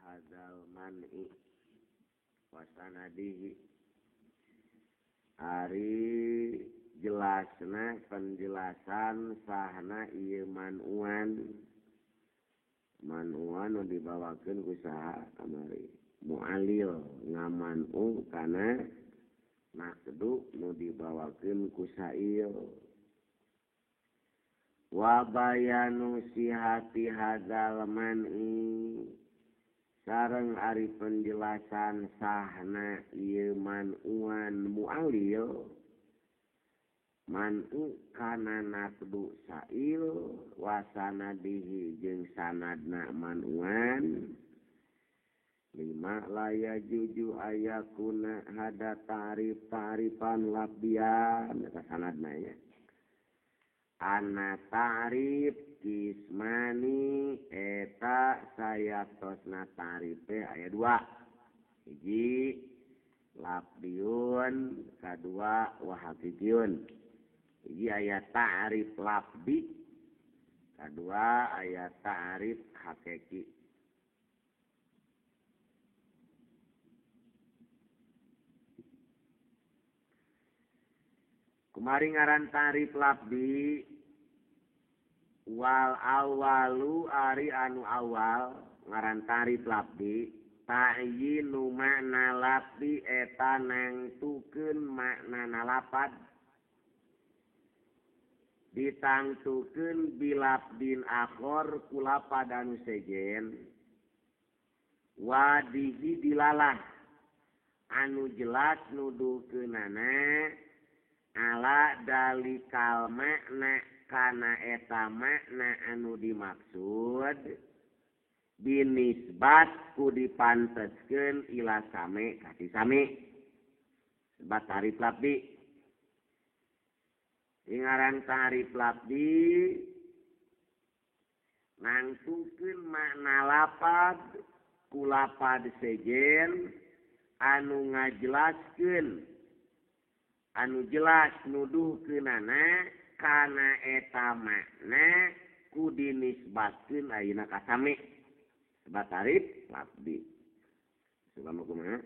hadzal man'i wasanadihi ari jelasna penjelasan sahna ieu man'uan nu dibawakeun ku saha kamari mu'allil ngaman'u kana naqdu nu dibawakeun ku saieu wa bayanu sihati hadzal man'i sareng ari penjelasan sahna ieu man'uan mu'allil man'u kana naqdu sa'il wa sanadihi jeung sanadna man'uan lima laya juju ayakuna hada ta'rifan labdian eta sanadna ya ana ta'rif kismani eta sayatosna ta'rife aya dua hiji labdiun kadua wahakikiyun hiji aya ta'rif labdi kadua aya ta'rif hakiki kumari ngaran ta'rif labdi wal awalu ari anu awal ngaran ta'rif labdi ta'yinu makna labdi eta nangtukeun makna lapad ditangtukeun bilabdin akhor ku lapad anu sejen wadihi dilalah anu jelas nuduhkeunana ala dalikal makna kana eta makna anu dimaksud binisbat ku dipanteskeun ila same kasih same sebab ta'rif labdi ngaran ta'rif labdi nangtukeun makna lapad ku lapad sejen anu ngajelaskeun anu jelas nuduhkeunana kana eta makna ku dinisbatkeun ayeuna ka same sebab ta'rif labdi selama kumaha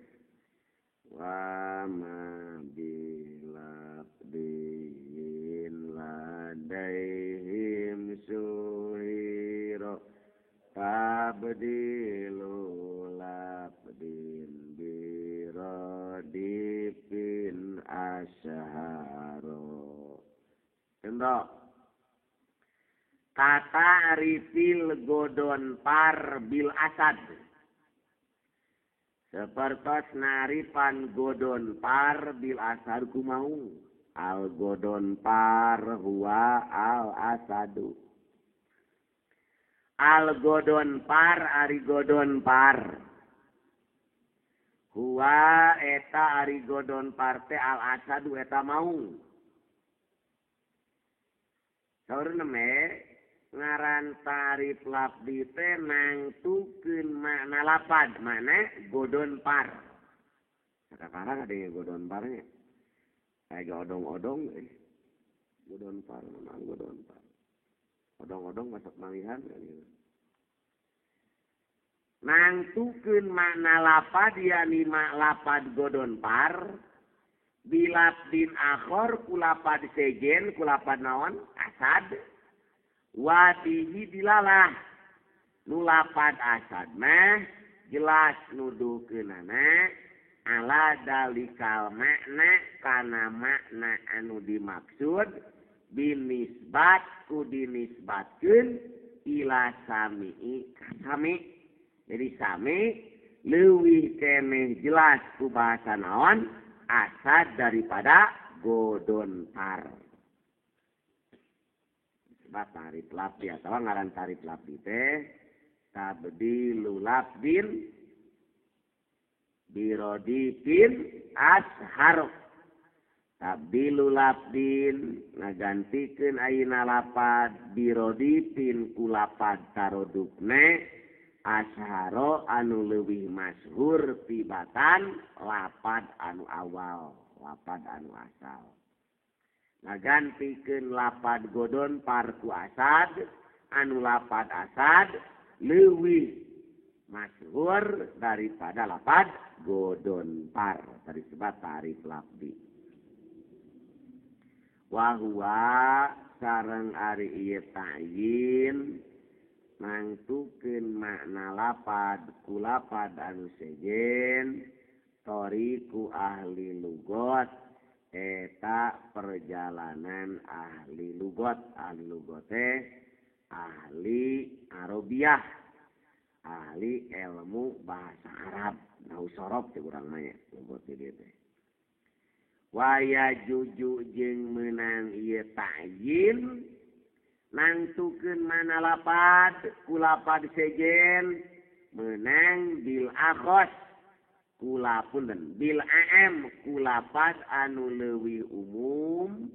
wa ma bilabdin ladaihim suhiro tabdilu labdin birodipin asyharo contoh kata arifil godon par bil asad sepertos narifan godon par bil asad kumau al godon par huwa al asadu al godon par ari godon par huwa eta ari godon par teh al asadu eta mau saurna me ngaran ta'rif labdi teh nangtukeun makna lapad mana godon par sekarang ada yang godon parnya kayak odong-odong godon par mana godon par odong-odong masuk malihan gitu nangtukeun makna lapad yakni lapad godon par bilabdin akhor kulapad sejen kulapad naon asad wadihi dilalah nulapad asad mah jelas nuduhkeunana ala dalikal makna kana makna anu dimaksud binisbat ku dinisbatkeun ila sami'i sami jadi sami leuwih keneh jelas ku bahasa naon asad daripada godon par sebab ta'rif labdi atau ngaran ta'rif labdi teh tabdilu labdin birodipin ashar tabdilu labdin ngagantikeun ayeuna lapad birodipin ku lapad tarodukne asharo anu leuwih masyhur tibatan lapad anu awal lapad anu asal ngagantikeun lapad godon par ku asad anu lapad asad leuwih masyhur daripada lapad godonpar tadi sebab tarif lafzi. Wa huwa sareng ari ieu ta'yin nangtukeun makna lapad ku lapad anu sejen toriku ahli lugot eta perjalanan ahli lugot teh ahli Arabiah ahli ilmu bahasa Arab nau sorop teh urang mah lugot ieu teh waya juju jeung meunang ieu ta'yin nangtukeun mana lapad ku lapad sejen meunang bil akhos kula punten bil am kulapad anu leuwih umum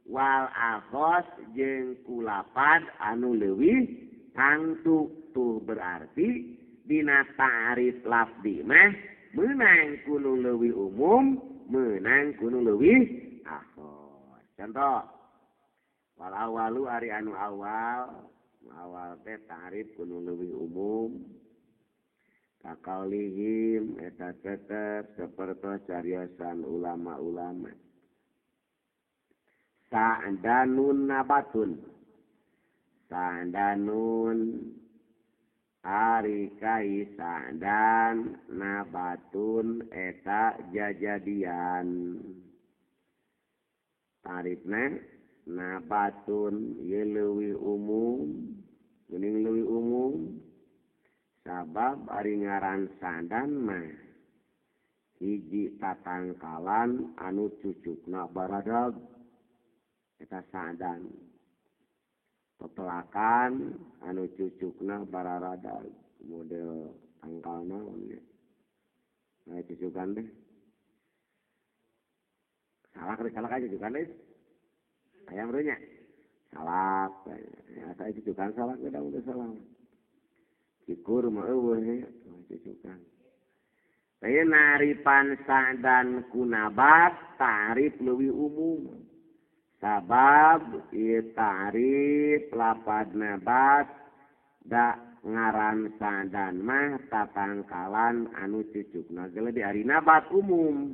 wal akhos jeung kulapad anu leuwih tangtu tuh berarti dina ta'rif lafzi mah meunang kudu leuwih umum meunang kudu leuwih akhos. Contoh wal awalu ari anu awal teh ta'rif kudu leuwih umum kakalihim eta tetep sapertos cariosan ulama-ulama sa'danun nabatun sa'danun ari kai sa'dan nabatun eta jajadian tarifna nabatun ieu leuwih umum geuning leuwih umum sabab ari ngaran sa'dan mah hiji tatangkalan anu cucukna baradag eta sa'dan totolakan anu cucukna bararadag model tangkal naon ge aya cucukan teh salak aja cucukan teh ayam reunya salak ya saya cucukan salak udah salak cikur mah eueuh cucukan. Saya naripan sa'dan kunabat ta'rif leuwih umum. Sabab ieu ta'rif lapad nabat da ngaran sa'dan mah tatangkalan anu cucukna geuleuh di ari nabat umum.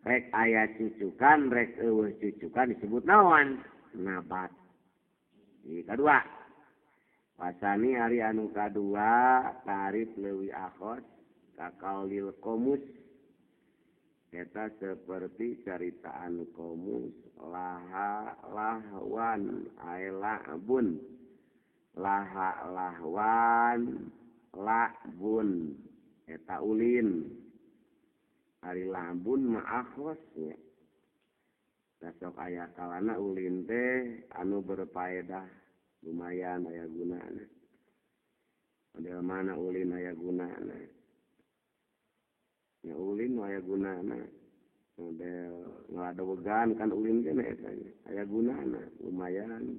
Rek aya cucukan, rek eueuh cucukan disebut naon? Nabat. Ieu kadua. Wasani ari anu kadua tarif leuwih akhos kakaulil komus eta seperti caritaan komus laha lahwan ay la'bun laha lahwan la'bun eta ulin ari la'bun mah akhos nya tasok aya kalana ulin teh anu berfaedah lumayan aya gunana. Model mana ulin aya gunana? Ya ulin aya gunana. Model ngaladowegan kan ulin kene eta aya gunana, lumayan.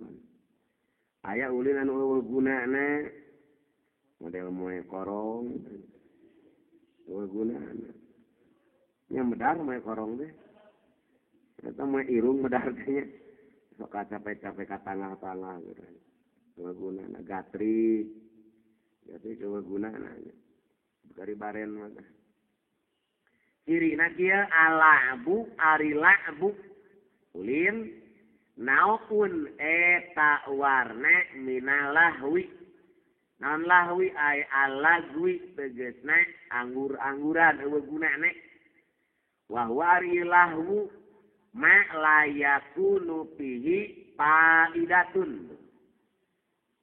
Aya ulin anu eueuh gunana. Model moe korong. Eueuh gunana. Nya medar moe korong teh. Eta moe irung medar teh. Sok capek-capek ka tangah-tangah gitu. Gunana gatri coba gunana dari baren mah cirina kieu alabu ari la'bu ulin naupun eta warna minalahwi naon lahwi ay alagwi tegasna anggur-angguran eueuh gunana wa huwa ari lahwu ma layakunu fihi faidatun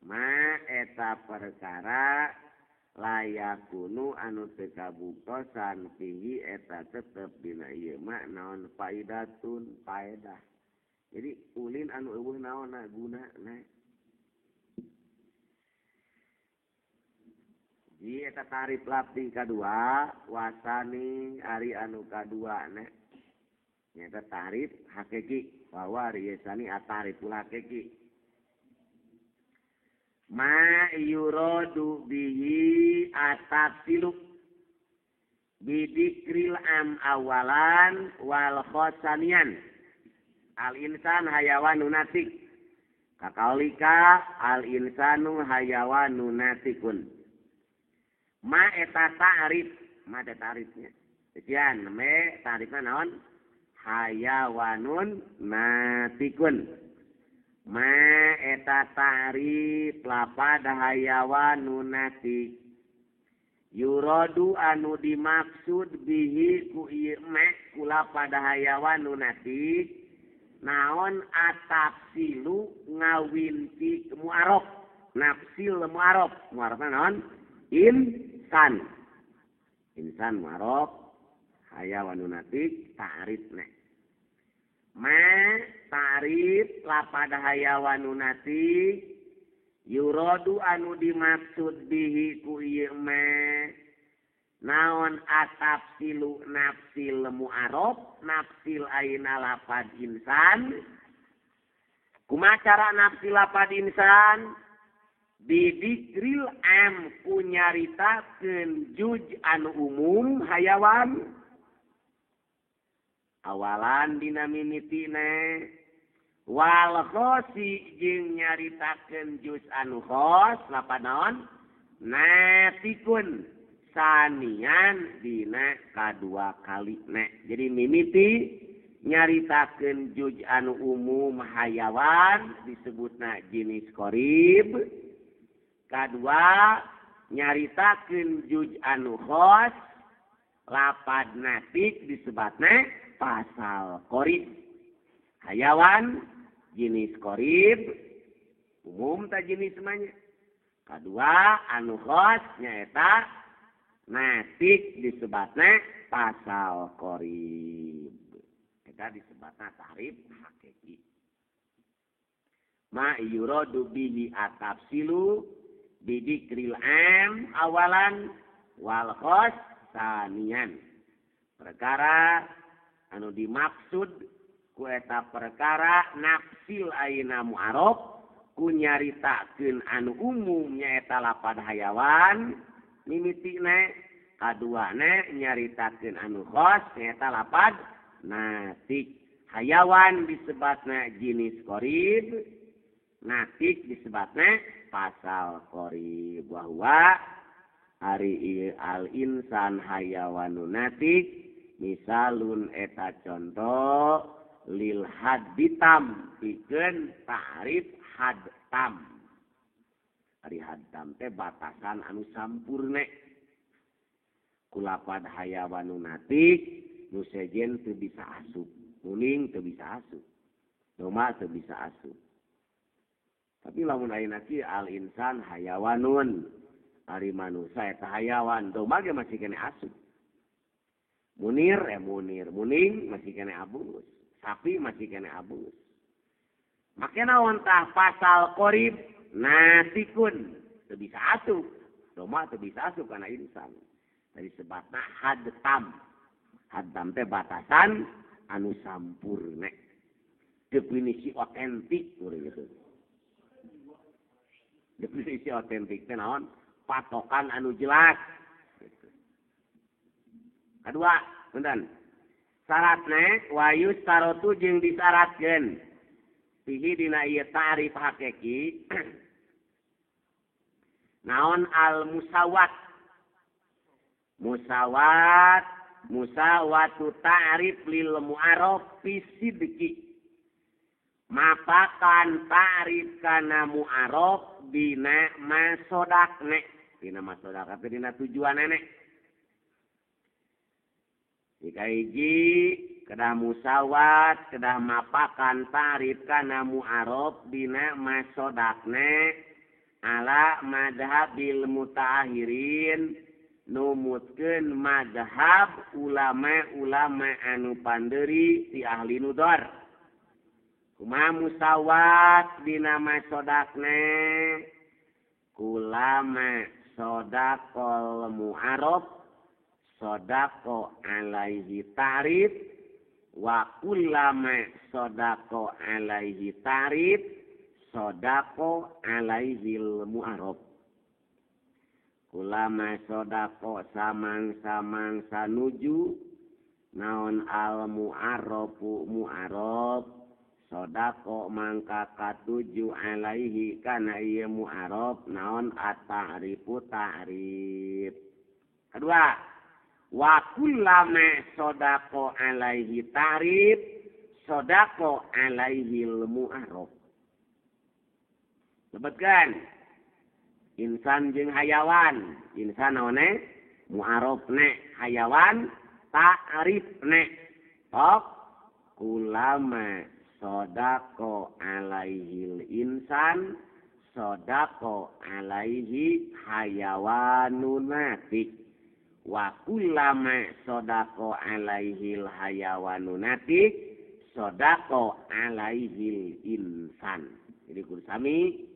ma eta perkara layakunu anu teu kabuktosan fihi eta tetep dina ieu mah naon faidatun faedah. Jadi ulin anu eueuh naonna gunana. Ji eta tarif lafzi kadua wasani ari anu kaduana nyata tarif hakiki bahwa riasani atariful hakiki ma yuradu bihi atatilu bidikril am awalan wal khosanian al insan hayawanun natik kakaulika al insanu hayawanun natikun ma eta ta'rif ma eta ta'rifnya sekian me ta'rifna naon hayawanun natikun ma eta ta'rif lapad hayawanun natik yuradu anu dimaksud bihi ku ieu me kula pada hayawanun natik naon atafsilu ngawinti mu'arab nafsil mu'arab mu'arabna naon insan mu'arab hayawanun natik ta'rifna ma ta'rif lapada hayawanun natik yuradu anu dimaksud bihi ku ieu me naon atafsilu nafsil mu'arab nafsil aina lapad insan kumaha cara nafsil lapad insan bidikril am ku nyaritakeun juj anu umum hayawan awalan dina mimitina wal khosi jeung nyaritakeun juz anu khos lapad naon natikun sanian dina kadua kalina jadi mimiti nyaritakeun juz anu umum hayawan disebutna jenis qorib kadua nyaritakeun juz anu khos lapad natik disebutna pasal qorib hayawan jenis qorib umum ta jenis semuanya kedua anu khos nyaeta natik disebutna pasal qorib eta disebutna ta'rif hakiki ma yuradu bihi atafsilu bidikril am awalan wal khos sanian perkara anu dimaksud ku eta perkara nafsil aina mu'arab ku nyaritakeun anu umum nyaeta lapad hayawan mimitina kaduana nyaritakeun anu khos nyaeta lapad natik hayawan disebutna jenis qorib natik disebutna pasal qorib bahwa ari al insan hayawanun natik misalun eta contoh lil haditam pikeun ta'rif hadtam ari hadtam teh batasan anu sampurne kulapad hayawanun natik nu sejen teu bisa asup kuning teu bisa asup doma teu bisa asup tapi lamun ayeuna kieu al insan hayawanun ari manusia eta hayawan doma ge masih kene asup munir muning masih kene abus sapi masih kena abus. Makanya ontah pasal qorib natikun teu bisa asup. Doma teu bisa asup kana insan. Dari sebabna hadtam. Hadtam teh batasan anu sampurna. Definisi otentik gitu. Definisi otentik teh naon? Patokan anu jelas. Gitu. Kedua, punten. Syaratna wayus tarotu jeung disyaratkeun pihi dina ieu ta'rif hakiki naon al musawatu ta'rif lil mu'arab fi sidqi mapakan ta'rif kana mu'arab dina masodakna dina masodak apa dina tujuanna jika hiji kedah musawat kedah mapakan ta'rif kana mu'arab dina masodakna ala madhabil mutaakhirin numutkeun madhab ulama-ulama anu pandeuri ti ahli nudar kumaha musawat dina masodakna kulama sodakol mu'arab sodako alaihi ta'rif wa kullama sodako alaihi ta'rif sodako alaihi mu'arab kullama sodako samang-samang sanuju naon al mu'arabu mu'arab sodako mangka katuju alaihi kana ieu mu'arab naon at-ta'rifu ta'rif Kedua, wa kullama sodako alaihi ta'rif sodako alaihi mu'arab. Sebutkan insan jeung hayawan. Insan naone mu'arab ne, hayawan ta'rif ne. Tok kullama sodako alaihi insan sodako alaihi hayawanun natik. Wa kullama sodako alaihil hayawanun natik sodako alaihil insan. Jadi kursami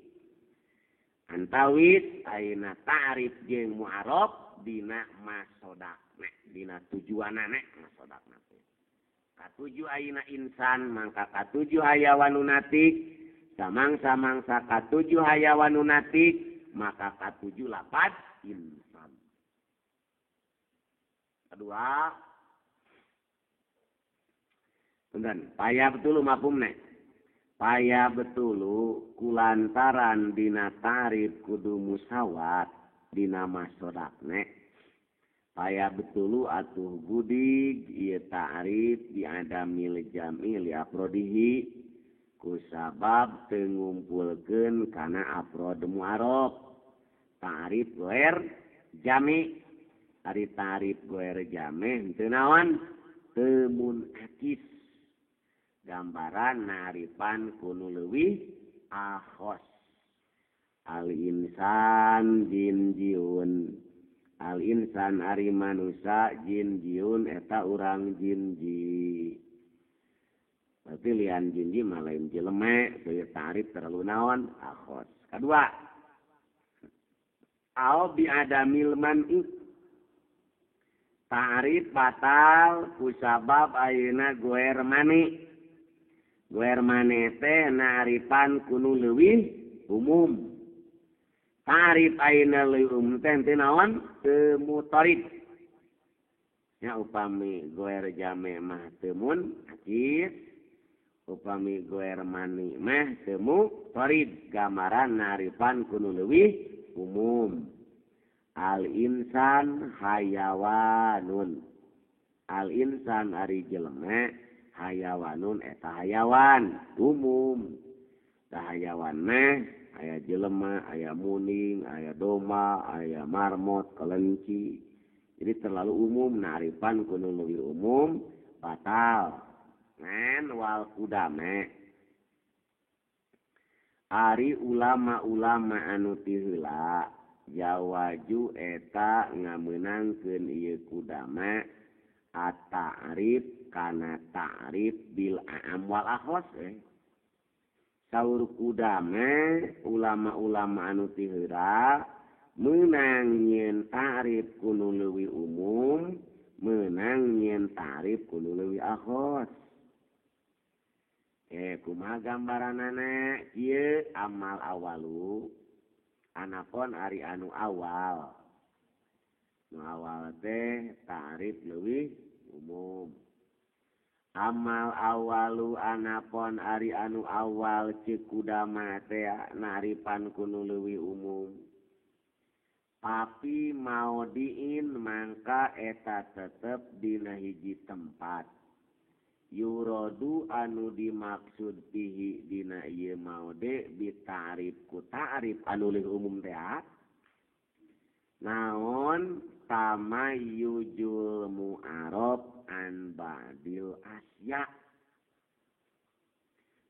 antawis aina ta'rif jeung mu'arab dina masodakna, dina tujuanana masodakna. Katuju aina insan mangka katuju hayawanun natik, samang-samangsa katuju hayawanun natik maka katuju lapad insan. Kedua, punten, payah betul mafhumna. Payah betul kulantaran dina ta'rif kudu musawat dina masodakna. Payah betul atuh gudig ieu ta'rif diadamil jam'i li afrodihi kusabab teu ngumpulkeun kana afrod mu'arab. Ta'rif goer jami. Ari ta'rif goer jami teu naon? Teu munakis. Gambaran narifan kunu leuwih akhos. Al insan jin jiun. Al insan ari manusia jin jiun eta urang jinji. Berarti lian jinji mah lain jeleme, teu ta'rif terlalu naon? Akhos. Kedua, au bi adamil man'i. Ta'rif batal kusabab ayeuna goer mani. Goer mani teh narifan kunu leuwih umum. Ta'rif ayeuna leuwih umum teh teu naon? Teu mutarid. Ya upami goer jame mah teu munakis, upami goer mani mah teu mutarid. Gambaran narifan kunu leuwih umum. Al insan hayawanun. Al insan ari jelema hayawanun eta hayawan umum. Da hayawan mah aya jelema, aya muning, aya domba, aya marmot, kelenci. Jadi terlalu umum narifan kudu leuwih umum batal. Ngan wal kudame. Ari ulama-ulama anu ti heula jawaju eta ngameunangkeun ieu kudama at-ta'rif kana ta'rif bil a'am wal akhos. Saur kudama ulama-ulama anu ti heula meunang nyieun ta'rif kudu leuwih umum, meunang nyieun ta'rif kudu leuwih akhos. Kumaha gambaranana ieu amal awalu anapun ari anu awal. Nu awal teh ta'rif leuwih umum. Amal awalu anapun ari anu awal ceuk kudama teh narifan kudu leuwih umum. Tapi maodiin mangka eta tetep dina hiji tempat. Yurodu anu dimaksud pihi dina ieu maude bita'rif ku ta'rif anu leuwih umum teh naon tamayujul mu'arab an ba'dil asya.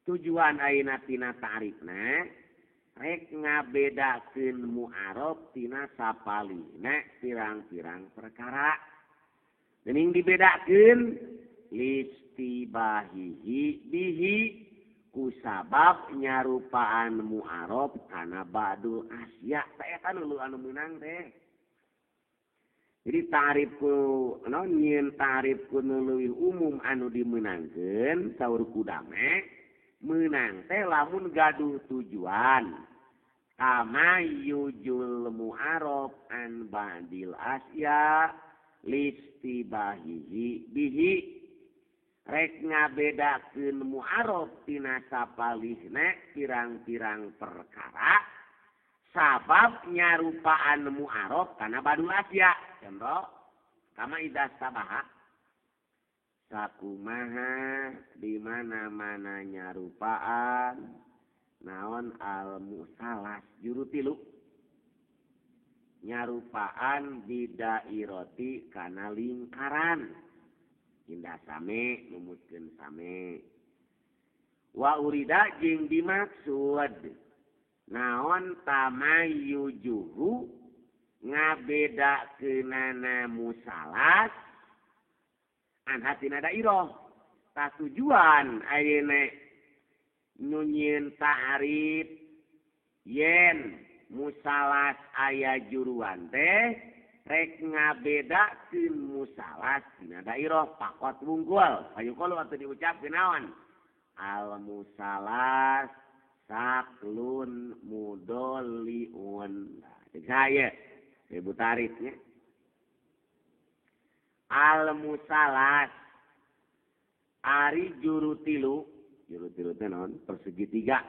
Tujuan ayeuna tina ta'rifna rek ngabedakeun mu'arab tina sapalihna pirang-pirang perkara. Geuning dibedakeun listibahihi bihi kusabab nyarupaan mu'arab kana ba'dul asya. Eta anu meunang teh. Jadi ta'rif ku naon nyieun ta'rif ku leuwih umum anu dimeunangkeun saur kudame meunang teh lamun gaduh tujuan. Kama yujul mu'arab an ba'dil asya listibahihi bihi. Rek ngabedakeun mu'arab tina sapalihna pirang-pirang perkara sabab nyarupaan mu'arof karena badul asya. Contoh, kama idas sabaha. Sakumaha di mana-mana nyarupaan naon al-musalas juru tilu. Nyarupaan bidairoti kana lingkaran. Indah same, numutkeun same. Wa urida jeung dimaksud naon tamayujuhu ngabedakeunana musalas an hatina dairah. Ta tujuan ayeuna nyunyin ta'rif yen musalas aya juruan teh rek ngabedakeun musalas tina dairah pakot wungkul. Ayo kalau atuh diucapkeun naon? Al musalas saklun mudoliun. Cek saya, ibu tarifnya. Al musalas ari juru tilu teh naon? Persegi tiga.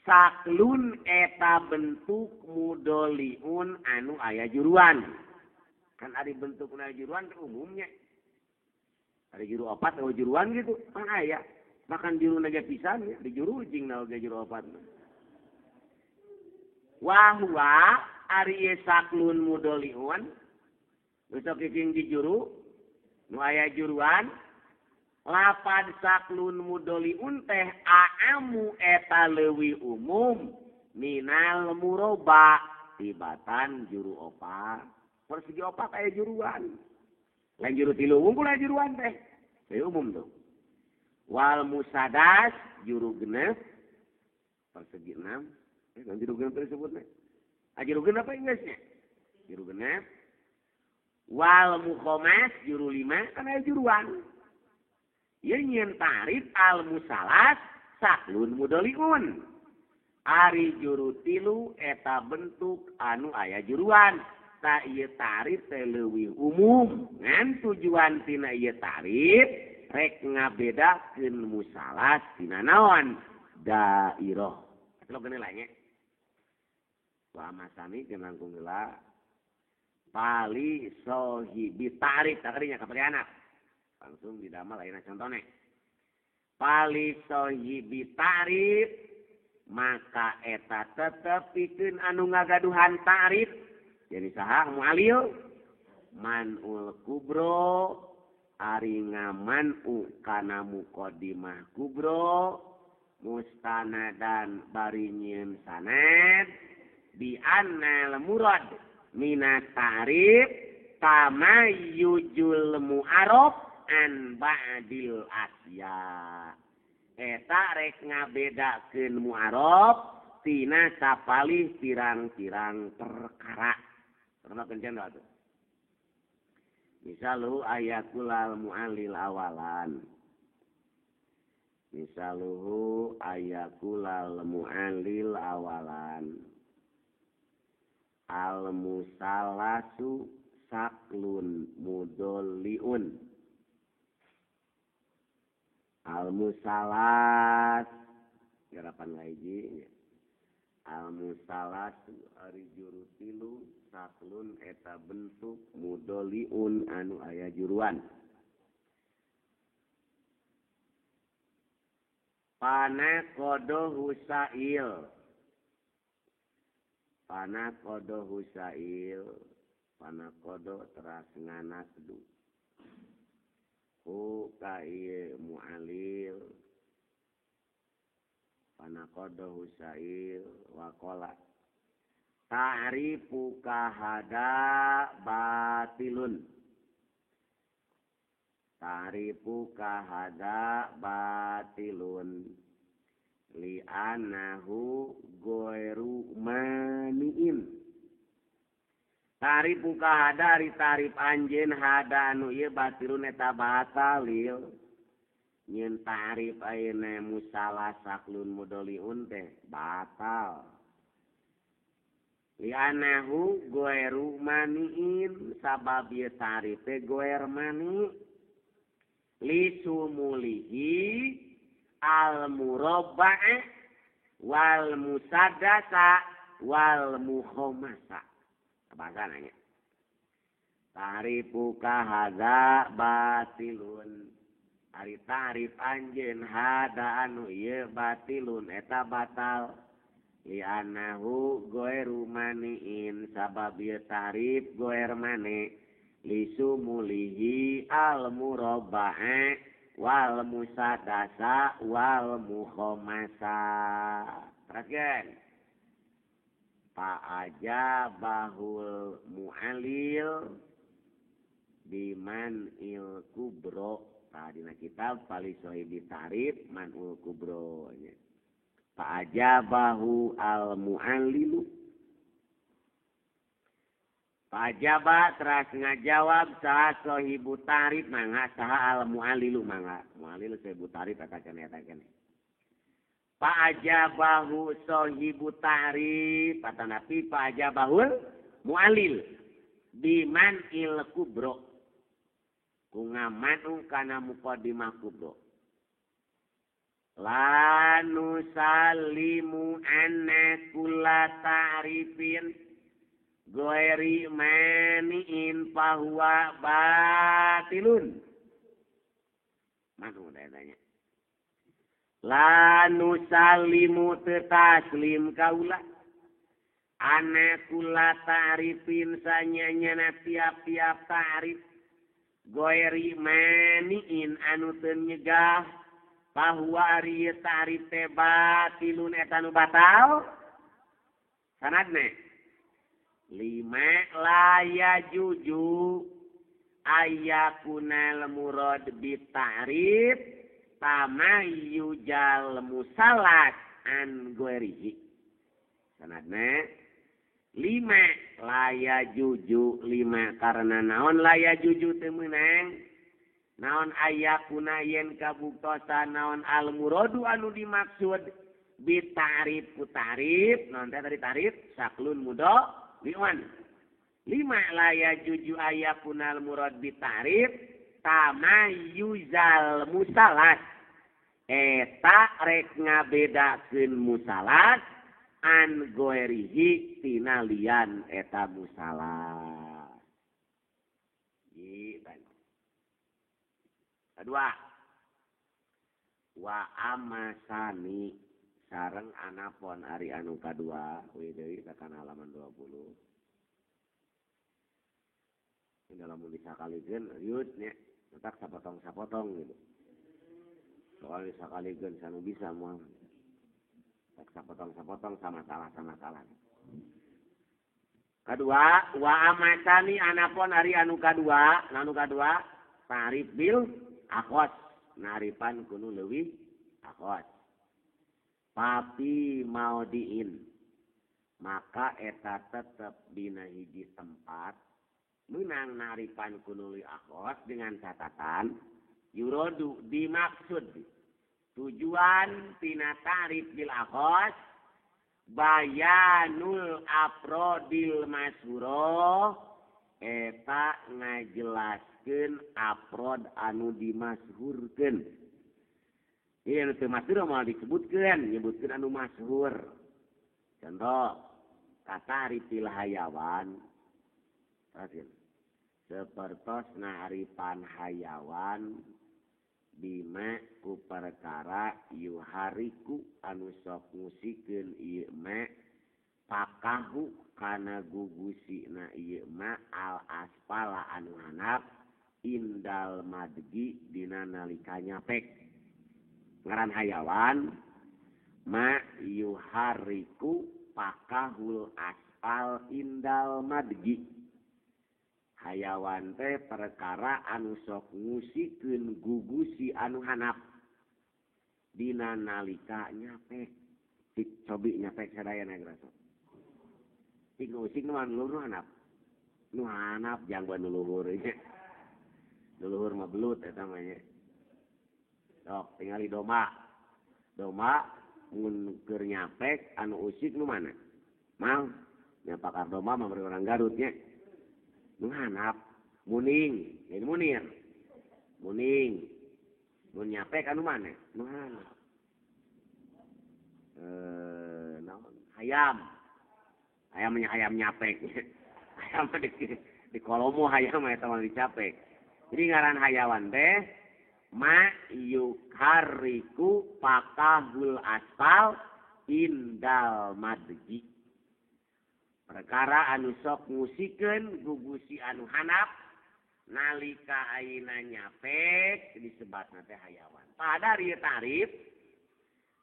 Saklun eta bentuk mudoliun anu aya juruan. Kan ari bentuk anu aya juruan umumnya. Ari juru opat atau juruan gitu, kan aya. Bahkan juru naga pisan ya, di juru ujing naga juru opat. Wahwa ari saklun mudoliun besok kicing di juru nu aya juruan lapad saklun mudoliun teh aamu eta leuwih umum minal muroba tibatan juru opat. Persegi opat aya juruan. Lain juru tilu wungkul aya juruan teh. Leuwih umum tuh. Wal musadas juru genep persegi 6. Kan juru genep disebutnya. Juru genep apa Inggrisnya? Juru genep. Wal mukhomas juru 5 kan aya juruan. Ieu nyieun tarif al musalas saklun mudoliun. Ari juru tilu eta bentuk anu aya juruan. Ta ieu tarif teh leuwih umum. Ngan tujuan tina ieu tarif rek ngabedakeun musalas tina naon? Dairah. Lo kene lainnya. Wa masami genangkung heula pali sohibi tarif takrinya kapari anak. Langsung didamal ayeuna contohna. Pali sohibi tarif maka eta tetep pikeun anu ngagaduhan tarif. Jadi saha mualil manul kubro ari ngaman'u kana muqaddimah kubro mustanadan bari nyieun sanad bi annal murad minat ta'rif tamayyujul mu'arraf an ba'dil asya. Eta rek ngabedakeun mu'arraf tina sapalih pirang-pirang perkara. Karena kencen atuh. Misalu ayakulal mu'allil awalan. Misaluhu ayakulal mu'allil awalan. Al musalasu saklun mudoliun. Al musalas garapan lagi. Al musalas ari juru tilu saklun eta bentuk mudoliun anu aya juruan. Pana kodo husail. Pana kodo husail. Pana kodo teras nganasdu. Hu kaiye mu'alil. Pana kodo husail wakola. Ta'rifu kahada batilun. Ta'rifu kahada batilun. Li'anahu goeru mani'in. Ta'rifu kahada ari ta'rif anjeun hada anu ieu batilun eta batalil. Nyen ta'rif ayeuna musalas saklun mudoliun teh batal. Li'anahu goeru mani'in sabab ieu ta'rif teh goer mani. Li sumulihi al murabba'ah wal musaddasa wal mukhomasa. Bahasa nanya. Ta'rifuka hadza batilun. Ari ta'rif anjeun hada anu ieu batilun eta batal. Li anahu ghairu maniin sabab ieu ta'rif ghair mani li sumulihi al murabba'a wal musaddasa wal mukhomasa. Perhatikan. Fa'ajabahul mu'alil biman il kubro. Tadina kitab pali sohibi tarif manul kubro. Fa'ajabahu al mu'alilu. Fa'ajabah teras ngajawab saha sohibu tarif mangga saha al mu'alilu mangga. Mu'alilu sohibu tarif katakan. Fa'ajabahu sohibu tarif kata nabi fa'ajabahul mu'alil biman il kubro. Kungamanu kana muqaddimah kubro. La nusallimu anna kulla ta'rifin ghairi mani'in fahuwa batilun. Mana udah tanya. La nusallimu taslim kaula ana kula ta'rifin sanyanya tiap-tiap ta'rif ghairi mani'in anu teu nyegah bahwa ari ta'rif teh batilun eta nu batal sanadna 5 la yajuju ayakunal murad bi ta'rif tamayujal musalat an ghairihi. Sanadna 5 laya juju 5 karena naon laya juju teu meunang naon ayakuna yen kabuktosan naon al muradu anu dimaksud bi ta'rif ku ta'rif naon teh tadi ta'rif saklun mudo liwan 5 laya juju ayakuna al murad bi ta'rif tamayuzal musalat eta rek ngabedakeun musalat an goerihi tina lian eta musalat. Kedua, wa amasani sareng anapon ari anu kadua deui tekan halaman 20. Dalam disakaligeun riut nya tak sapotong-sapotong gitu. Soal disakaligeun sanu bisa moal. Tak sapotong-sapotong sama salah. Kedua, wa amasani anapun ari anu kadua ta'rif bil akhos naripan kuno leuwih akhos. Tapi mau diin maka eta tetep dina hiji tempat menang naripan kunuli akhos dengan catatan yurodu dimaksud tujuan tina ta'rif bil akhos bayanul afrodil masyhuro eta ngajelaskeun afrod anu dimasyhurkeun. Ieu anu teu masyhur moal disebutkeun, nyebutkeun anu masyhur. Contoh katarifil hayawan. Perhatian. Sepertos naripan hayawan bima ku perkara yuhariku anu sok ngusikeun ieu ma pakahu kana gugusina ieu ma al aspala anu handap indal madgi dina nalika nyapek. Ngaran hayawan ma yuhariku pakahul aspal indal madgi. Hayawan teh perkara anu sok ngusikeun gugusi anu handap dina nalika nyapek. Cik cobi nyapek sadaya nagrasa. Cik ngusik nu luhur handap. Nu handap jangguan nu luhur nya. Nu luhur mah belut eta mah nya. Sok tingali domba. Domba mun keur nyapek anu usik nu mana? Mang nyapakar domba mah bari urang Garut nya. Nu handap muning, ini munir. Muning. Mun nyapek anu mana? Nu handap. hayam. Hayamnya hayam nyapek. Hayam di kolomo hayam eta mah dicapek. Jadi ngaran hayawan teh ma yukhariku pakahul aspal indal madji. Perkara anu sok ngusikeun gugusi anu hanap nalika ayeuna nyapek disebutna teh hayawan. Pada ieu tarif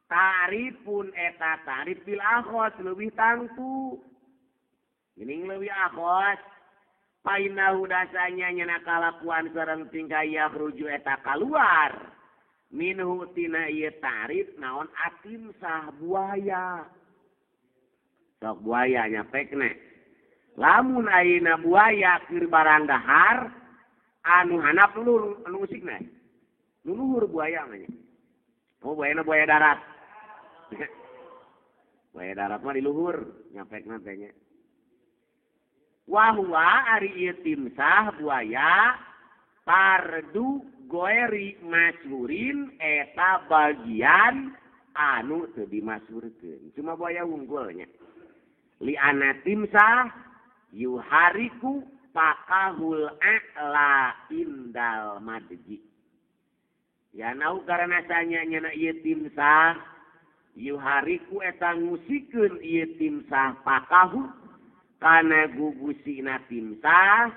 tarifun eta tarif bil akhos leuwih tangtu. Geuning leuwih akhos. Painahu dasanya nyana kalakuan sareng tingkah yakhruju eta kaluar. Minhu tina ieu tarif naon atim sah buaya. Sok buaya nyapekna. Lamun ayeuna buaya keur barang dahar anu handap lur anu usikna. Nu luhur buaya mah nya. Oh buayana buaya darat. Buaya darat mah di luhur nyapekna teh nya. Wa huwa ari ieu timsah buaya pardu goeri masyhurin eta bagian anu teu dimasyhurkeun. Cuma buaya unggulnya. Li ana timsah yuhariku pakahul a'la indal madji. Ya nau karena sanya nyana ieu timsah yuhariku eta ngusikeun ieu timsah pakahu kana gugusina timsah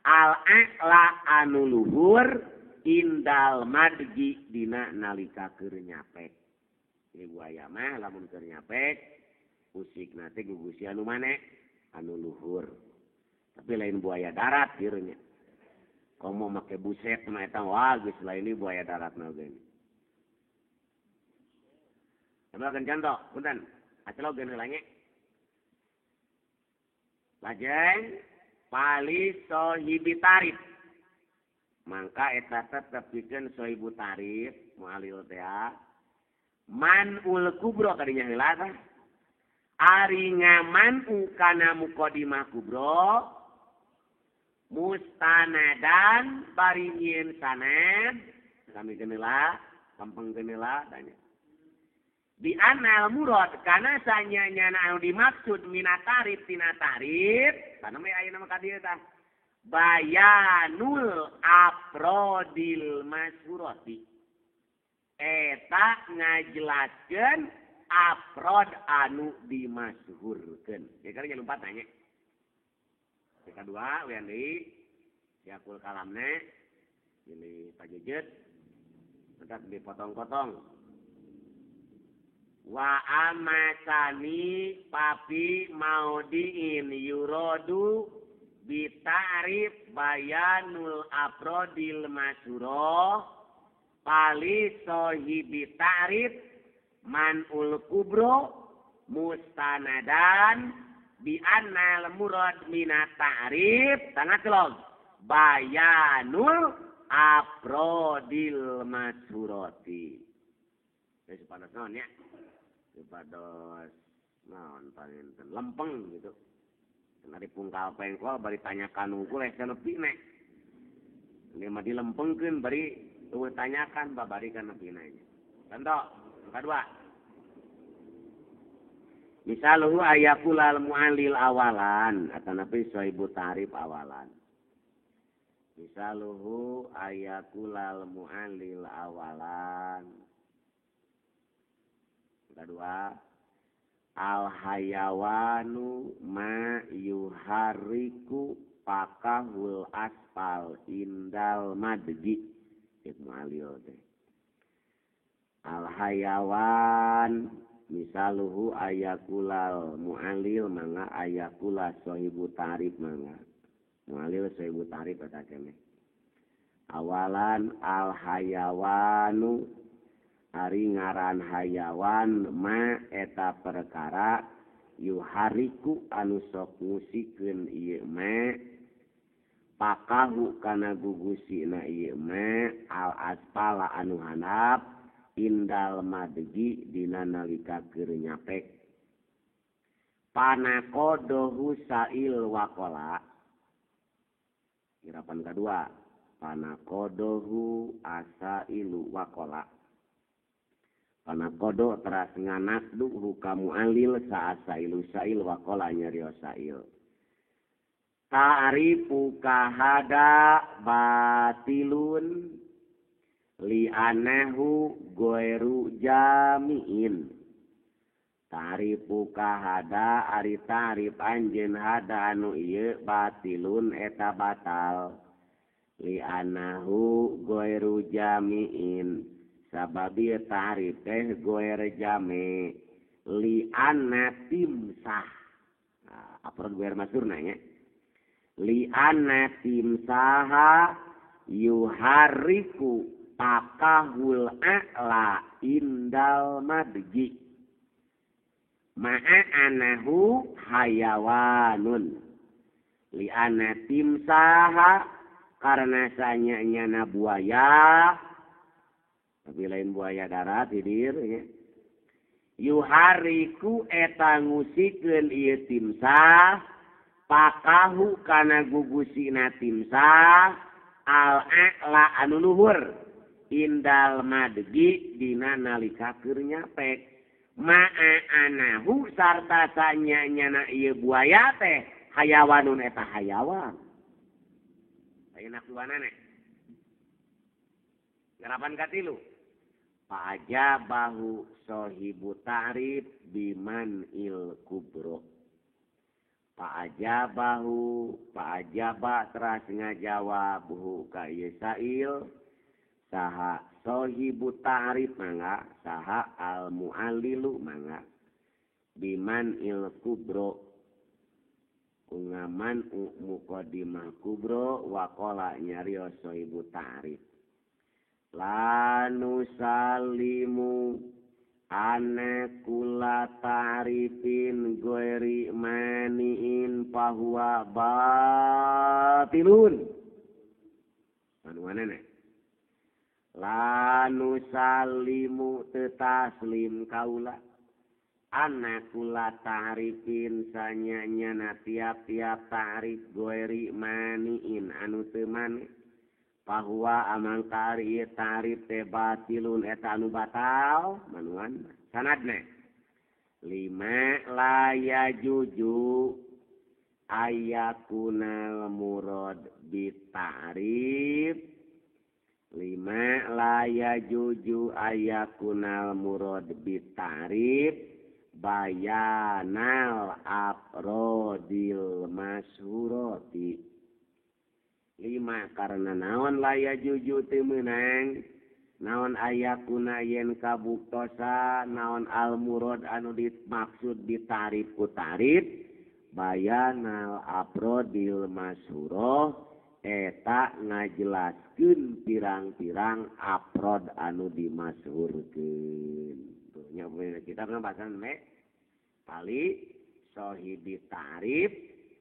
al-a'la anu luhur indal madji dina nalika keur nyapek. Ieu buaya mah lamun keur nyapek usikna teh gugusi anu maneh anu luhur. Tapi lain buaya darat kieu nya. Komo make buset mah eta wah geus lain ini buaya darat na geus. Coba kan contoh, punten. Acelog geus heula nya. Lajeng palis sohibi tarif. Mangka eta tetep pikeun sohibu tarif mualil teh manul kubro kadinya heula tah. Ari ngaman'u kana muqaddimah kubro mustanadan bari nyieun sanad kami geneula kampung geneula tanya. Di anal murad kana sanyanya anu dimaksud minatarif tina tarif kana me ayeuna mah ka dieu tah bayanul afrodil masyhurati eta ngajelaskeun afrod anu dimasyhurkeun. Ya kan yang 4 nanya. Yang kedua we deui siapul kalamna pilih pajejet tetap dipotong-potong. Wa amasani papi maudiin yurodu bitarif bayanul afrodil masyhuro pali sohibi tarif manul kubro mustanadan bi annal murad minat ta'rif tangga celog bayanul afrodil masyhurati. Wis pados naon ya? Pados naon panenten lempeng gitu. Cenah dipungkal pengkol bari tanyakan unggul aya nepi nek. Ini mah dilempengkeun bari teu tanyakan babari kana nepi nya. Contoh kedua, misalnya ayakulal mu'alil awalan atau nabi sohibu tarif awalan. Misalnya ayakulal mu'alil awalan. Kedua, al hayawanu ma yuhariku pakahul aspal indal madji. Itu mu'alil teh. Al hayawan misaluhu ayakulal mu'alil mangga ayakula sohibu tarif mangga mu'alil sohibu tarif eta keneh. Awalan al hayawanu ari ngaran hayawan ma eta perkara yuhariku anu sok ngusikeun ieu ma pakahu kana gugusina ieu ma al aspala anu handap indal madji dina nalika keur nyapek. Panakodohu sa'il waqala. Irapan kedua, panakodohu asailu waqala. Kana kodo teras nganakdu hukamu alil saasailu sail wakola nyarios sail. Ta'rifu kahada batilun li'anahu goeru jami'in. Ta'rifu kahada ari ta'rif anjeun hada anu ieu batilun eta batal. Li'anahu goeru jami'in. Sababi ta'rif teh goer jami. Li'ana timsah. Apa goer masurna nya? Li'ana timsaha yuhariku pakahul a'la indal madji ma'a anahu hayawanun. Li'ana timsaha karena sanyanya buaya tapi lain buaya darat hidir ya. Yuhariku eta ngusikeun ieu timsah pakahu kana gugusina timsah al-a'la anu luhur indal madgi dina nalika keur nyapek ma'a anahu sarta sanyanyana ieu buaya teh hayawanun eta hayawan ayeuna kuanana garapan katilu fa'ajabahu sahibu ta'rif biman il kubro. Fa'ajaba teras ngajawab hu ka ieu sail saha sahibu ta'rif mangga saha al muallilu mangga biman il kubro ungaman muqaddimah kubro wa qala nyarios sahibu ta'rif la nusallimu ana kula ta'rifin goeri maniin fahuwa batilun. Mana la nusallimu tetaslim kaula ana kula ta'rifin sanyanya tiap-tiap ta'rif goeri maniin anu teu mani bahwa amang kari tarif teh batilun eta anu batal manuan sanadna lima la yajuju ayakunal murad bitarif lima la yajuju ayakunal murad bitarif bayanal afrodil masyhurati. Lima karena naon laya juju temenang naon ayakuna yen kabuktosa naon al murad anu dimaksud ditarif ku tarif bayanal afrodil masyhurah eta ngajelaskeun pirang-pirang afrod anu dimasyhurkeun. Tuh nya kitabna bahasan me kali sahibi tarif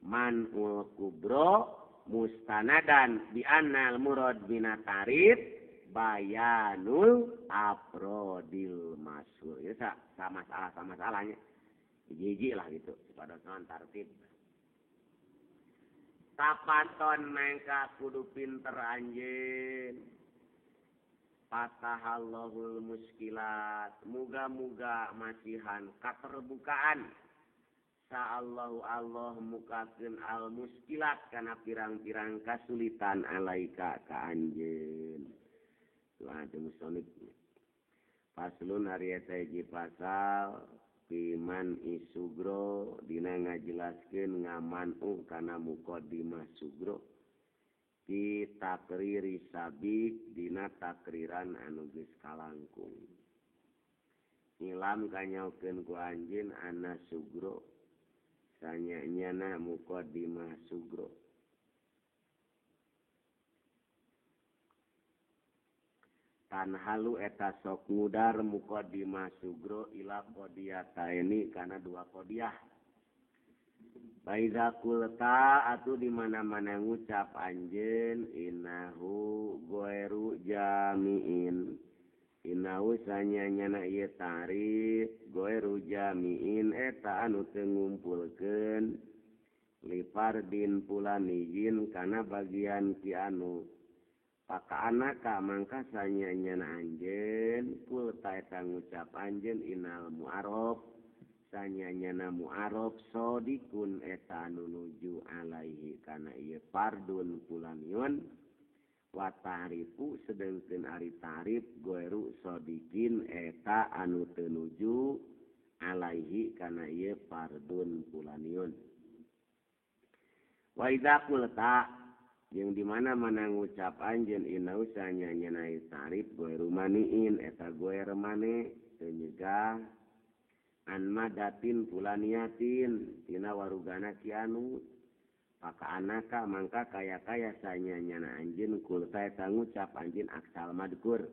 manul kubro mustanadan bi annal murad bina tarif bayanul afrodil masyhur. Ya sama masalahnya. Hiji lah gitu pada non tartib. Tapaton mengka kudu pinter anjeun. Fatahallahul muskilat. Muga-muga masihan katerbukaan. Sa'allahu Allah mukakeun al muskilat kana pirang-pirang kasulitan alaika ka anjeun. Tuhan teu musonib. Paslun ari eta hiji pasal piman isugro dina ngajelaskeun ngamanu kana muqaddimah sugro. Di takriri sabik dina takriran anu geus kalangkung. Ilam kanyaokeun ku anjeun ana sugro sanyanyana muqaddimah sugro. Tanhalu eta sok ngudar muqaddimah sugro ila qodiyataini kana dua qodiyah. Baiza kulta atu di mana-mana ngucap anjeun innahu goeru jami'in. Innahu sanyanyana ieu tarif goeru jami'in eta anu teu ngumpulkeun li fardin pulanijin kana bagian ti anu pakaanaka mangka sanyanyana anjeun kulta eta ngucap anjeun inal mu'arab sanyanyana mu'arab sodikun eta anu nuju alaihi kana ieu fardun pulaniun wa ta'rifu sedengkeun ari ta'rif goeru sodikin eta anu teu nuju alaihi kana ieu fardun pulaniun wa idza qulta yang di mana-mana ngucap anjeun inau sanyanyana ta'rif goeru maniin eta goer mane teu nyegah an madatin pulaniatin tina warugana kianu maka anaka mangka kaya-kaya sanyanyana anjeun kulta eta ngucap anjeun aksal madkur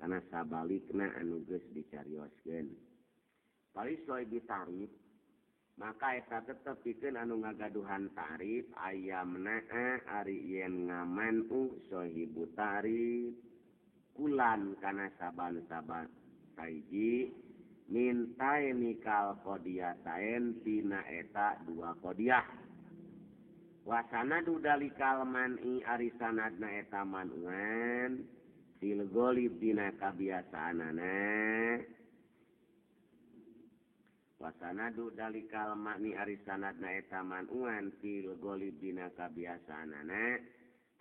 kana sabalikna anu geus dicarioskeun bari soal ditarif maka eta tetep pikeun anu ngagaduhan tarif ayamna ari yen ngamanu sahibu tarif kulan kana saban-saban saiji mintai nikal qodiyatain tina eta dua qodiyah wasanadu dalikal man'i ari sanadna eta manuan fil ghalib dina kabiasaanana wasanadu dalikal man'i ari sanadna eta manuan fil ghalib dina kabiasaanana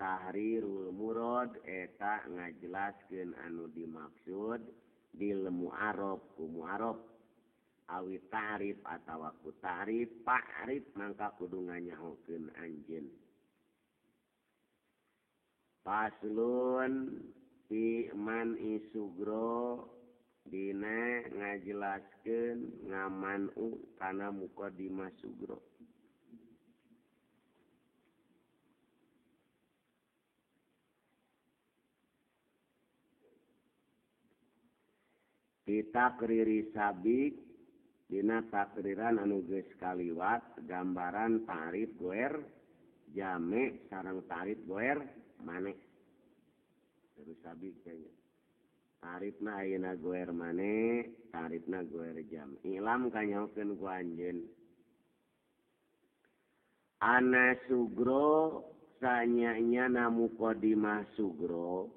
tahrirul murad eta ngajelaskeun anu dimaksud bil mu'arab ku mu'arab awi ta'rif atawa ku ta'rif pa'rif mangka kudu nganyahokeun anjeun paslun fi man isugro dina ngajelaskeun ngamanu kana muqaddimah sugro kita kriri sabik dina takriran anu geus kaliwat gambaran ta'rif goer jame sareng ta'rif goer mane terus sabik kayaknya ta'rifna ayeuna goer mane ta'rifna goer jame ilam kanyahokeun ku anjeun ana sugro sanyanyana muqaddimah sugro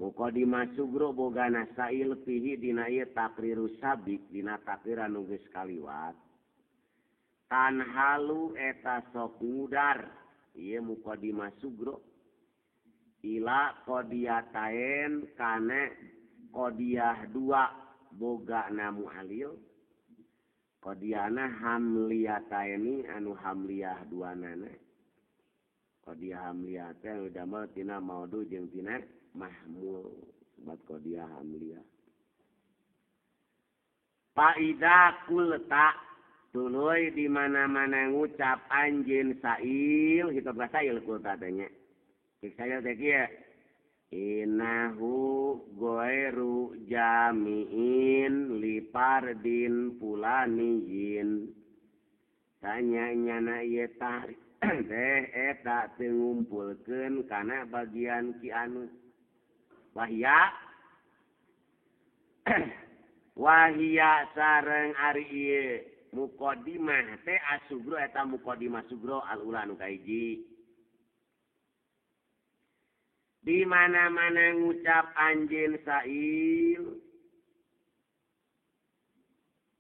muqaddimah sugro bogana sail fihi dina ieu takrirus sabik dina takrir anu geus kaliwat tanhalu eta sok ngudar ieu muqaddimah sugro ila qodiyatain kana qodiyah dua bogana mu'alil qodiyana hamliyataini anu hamliyah duanana qodiyah hamliyah teh anu damel tina maudu jeung tina mahmul buat qodiyah hamliyah faida kulta tuluy di mana-mana ngucap anjeun sail hidup sail kulta tanya cek sail teh kieu innahu goeru jami'in li fardin fulaniyin sanyanyana ieu tarif teh eta teu ngumpulkeun kana bagian ki anu wahia sareng ari ieu muqaddimah teh asugro eta muqaddimah sugro al-ula anu kahiji di mana-mana ngucap anjeun sail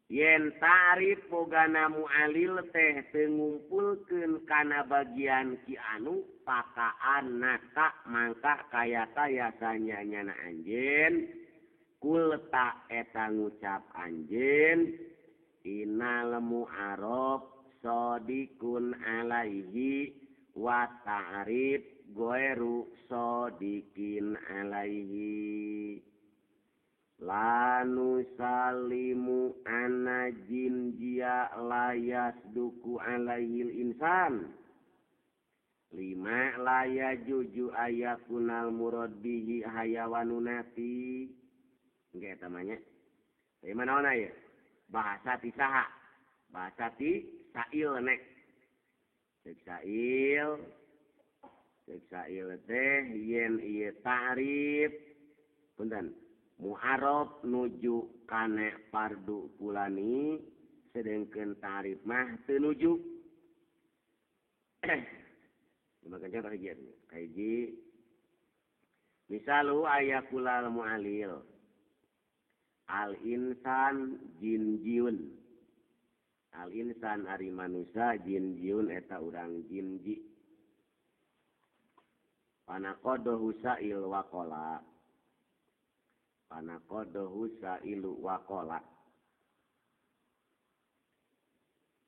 yen ta'rif bogana mu'alil teh teu ngumpulkeun kana bagian ki anu pakaan naka mangka kaya-kaya sanyanyana anjeun kulta eta ngucap anjeun innal mu'arab sodikun alaihi wa ta'rif goeru sodikin alaihi lanu salimu anajin jia layas duku alaihil insan lima laya juju ayakunal murad bihi hayawanunati nggak tamanya dari mana ona ya bahasa tisaha bahasa ti sail nek cek sail teh yen ieu ta'rif punten mu'arab nuju kana fardu fulani sedengkeun ta'rif mah teu nuju Makan contoh hiji. Misalu ayakulal mu'alil. Al insan jinjiun. Al insan ari manusia jinjiun eta urang jinji. Panakodohu sa'il wakola. Panakodohu sa'ilu wakola.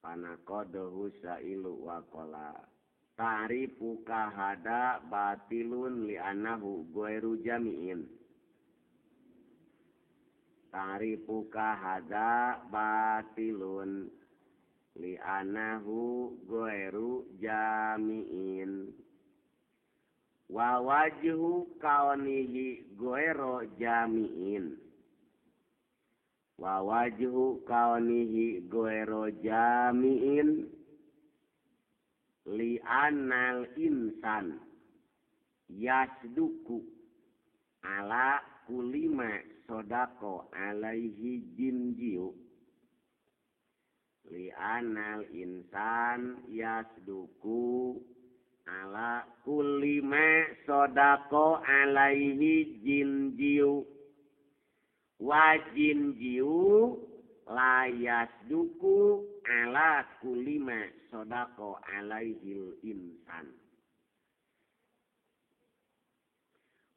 Panakodohu sa'ilu wakola. Ta'rifu kahada batilun li'anahu ghairu jami'in. Ta'rifu kahada batilun li'anahu ghairu jami'in. Wa wajhu kaunihi ghairu jami'in. Wa wajhu kaunihi ghairu jami'in. Li'anal insan yasduku ala kulima sodako alaihi jinjiu. Li'anal insan yasduku ala kulima sodako alaihi jinjiu. Wa jinjiu la yasduku ala kulima sodako alaihil insan.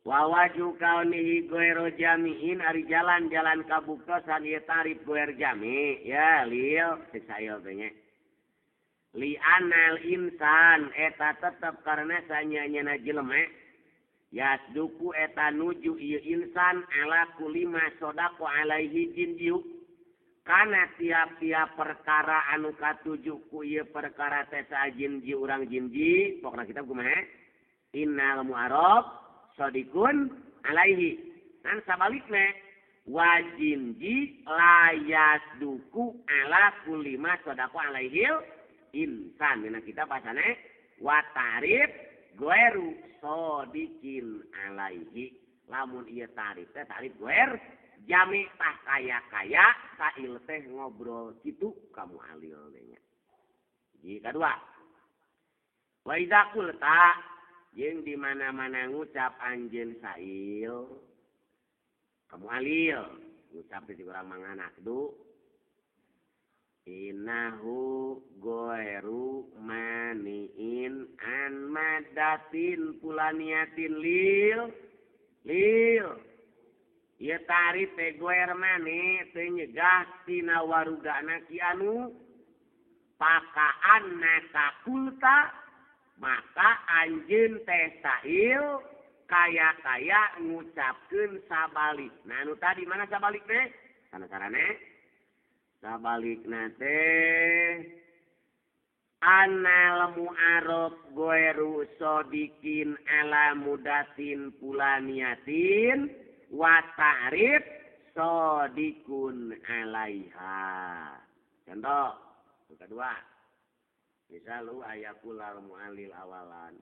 Wa waju kaunihi goero jami'in ari jalan-jalan kabuktosan ieu tarif goer jami. Ya lil siksail tanya. Li anal insan eta tetep karena sanyanyana jelema. Yasduku eta nuju ieu insan ala kulima sodako alaihi jinjiu. Karena tiap-tiap perkara anu katuju ku ieu perkara teh jinji urang jinji pokokna kita kumaha innal mu'arab sodikun alaihi kan sabalikna wa jinji la yasduku ala kulima sodako alaihil insan dina kita bahasana wa tarif goeru sodikin alaihi lamun ieu tarif teh tarif goer jami tah kaya-kaya sail teh ngobrol kitu kamu alil nya. Ji kadua. Wa idza qulta jeung di mana-mana ngucap anjeun sail kamu alil ngucap di urang mangana du innahu goeru maniin an madatin pulaniatin lil ieu tarif teh goer mane teu nyegah tina warugana ki anu pakaan nakakulta maka anjeun teh sail kaya-kaya ngucapkeun sabalik. Nah anu tadi mana sabalik teh? Kana carane? Sabalikna teh anal mu'arab goeru sodikin ala mudatin pulaniatin wa ta'rif sodikun alaiha. Contoh yang kedua. Misalu ayakulal mu'alil awalan.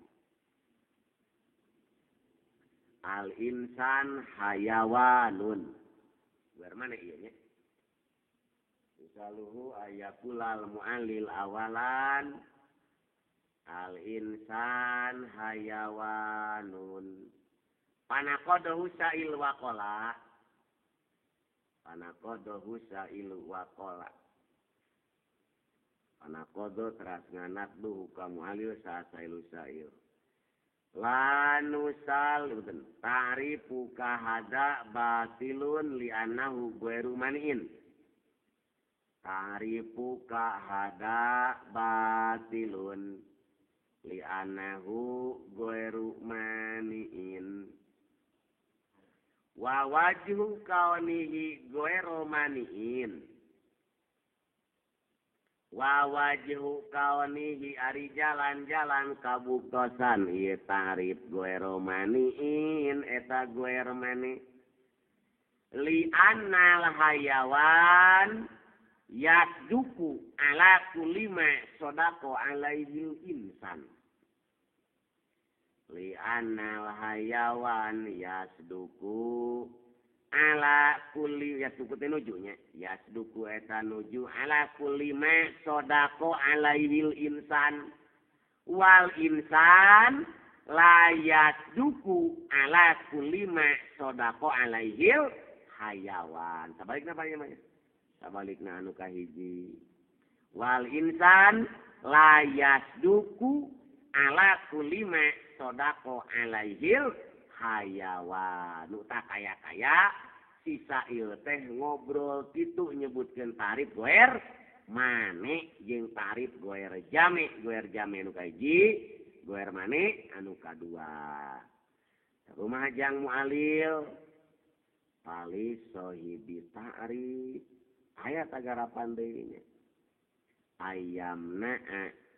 Al insan hayawanun. Bermana iya nya? Misaluhu ayakulal mu'alil awalan. Al insan hayawanun. Panakodohu sa'il wakola. Panakodohu sa'il wakola. Panakodo teras nganat duhu kamu alil sa'il sa'il. Lanusal tarifu kahada batilun li'anahu ghairu mani'in. Tarifu kahada batilun li'anahu ghairu mani'in. Wa wajhu kaunihi ghairu mani'in. Wa wajhu kaunihi ari jalan-jalan kabuktosan ieu tarif ghairu mani'in eta ghairu mani. Li annal hayawan yasduku ala kulima sodako alaihil insan. Li annal hayawan yasduku ala kulli yasduku teh nujunya yasduku eta nuju ala kulima sodako alaihil insan wal insan layat duku ala kulima sodako alaihil hayawan. Sabalikna apa namanya? Sabalikna anu kahiji. Wal insan layat duku ala kulima sodako alaihil hayawan. Nu tak kaya-kaya sisa ieu teh ngobrol kitu nyebutkeun tarif goer mane jeung tarif goer jame anu kahiji goer mane anu kadua. Rumah jang mualil palis sohibi ta'rif aya tagarapan deui nya ayamna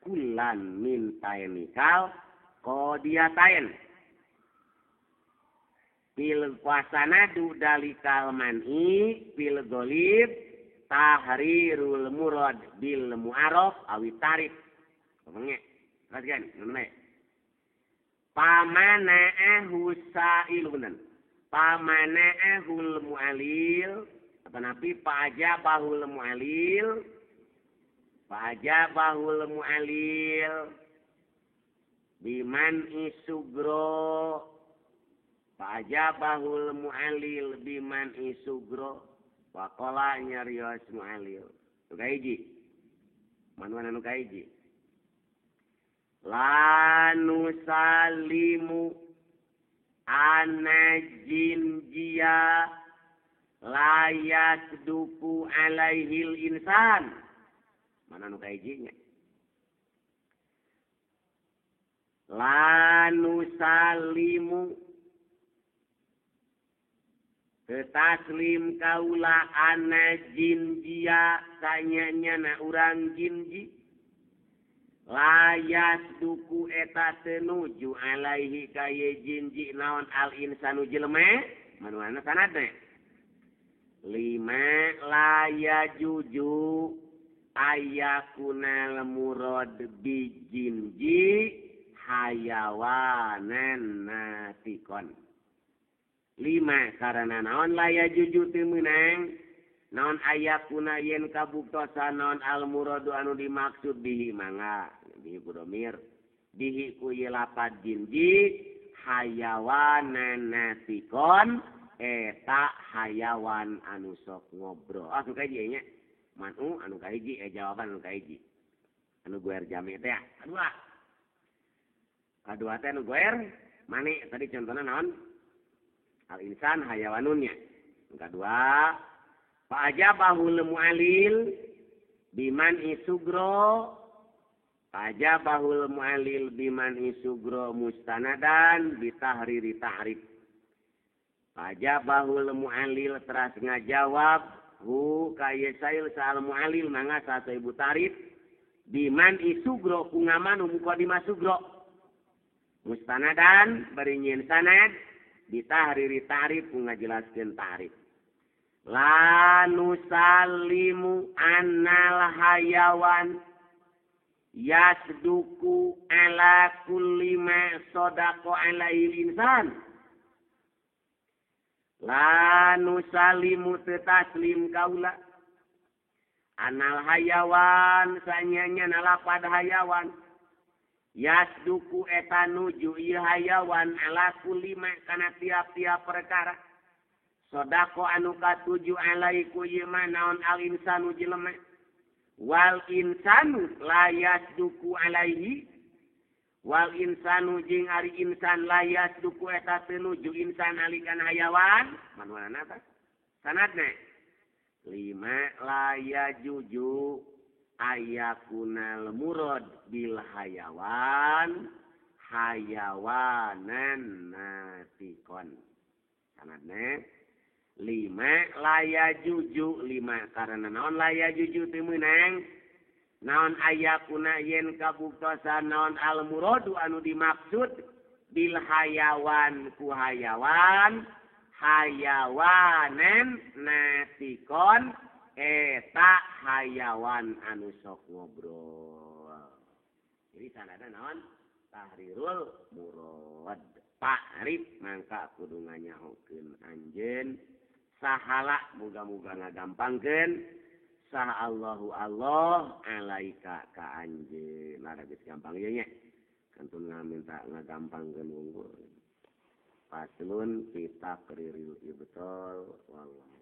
kullan min tainikal qodiyatain pil puasana du dalikal man'i pil golib tahrirul murad bil mu'arraf awi tarif. Ngomongnya perhatikan namanya pamana'ahu sa'ilun pamana'ahul mu'alil apa nabi pa'ajabahul mu'alil biman isugro pa'ajabahul mu'alil biman isugro waqala nyarios mu'alil nu kahiji manuana nu kahiji la nusallimu anajinjia la yasduku alaihil insan mana nu kahijinya la nusallimu taslim kaula anajinjia sanyanya urang jinji layas duku eta tenuju alaihi kaya jinji naon al insanu jelme manuana sanadna lima laya juju ayakunal murad bijinji hayawanan natikon lima karena naon laya juju temenang naon ayakuna yen kabuktosan naon al muradu anu dimaksud bihi mangga bihi budomir bihi ku lapad jinji hayawanan natikon eta hayawan anu sok ngobrol anu kahiji nya manu anu kahiji jawaban anu kahiji anu goer jami teh kadua teh anu goer mane tadi contohna naon al insan hayawanunnya kedua fa'ajabahul mu'alil biman isugro fa'ajabahul mu'alil biman isugro mustanadan bitahriri ta'rif fa'ajabahul mu'alil teras ngajawab hu kaya sail sa'al mu'alil mangga sa'asa ibu tarif biman isugro kungaman umukadimah sugro mustanadan berinyin sanad bitahriri ta'rif ngajelaskeun ta'rif la nusallimu annal hayawan yasduku ala kulli ma sadaqa alaihi insan la nusallimu taslim kaula annal hayawan sanyanya nalapad hayawan yasduku eta nuju ieu hayawan ala kulli ma kana tiap-tiap perkara sodako anu katuju alaiku ieu ma naon al insanu jelema wal insanu la yasduku alaihi wal insanu jeung ari insan la yasduku eta teu nuju insan alikan hayawan manuana ta sanadna lima la yajuju ayakunal murad bil hayawan hayawanan natikon sanadna lima laya juju lima karena naon laya juju teu meunang naon ayakuna yen kabuktosan naon al muradu anu dimaksud bil hayawan ku hayawan hayawanan natikon eta hayawan anu sok ngobrol. Jadi sanadna naon? Tahrirul murad. Ta'rif mangka kudu nganyahokeun anjeun sahala muga-muga ngagampangkeun sah Allahu Allah alaika ka anjeun lara geus gampang ieu nya kantun ngaminta ngagampangkeun unggul paslun kita keriril ieu betul wallah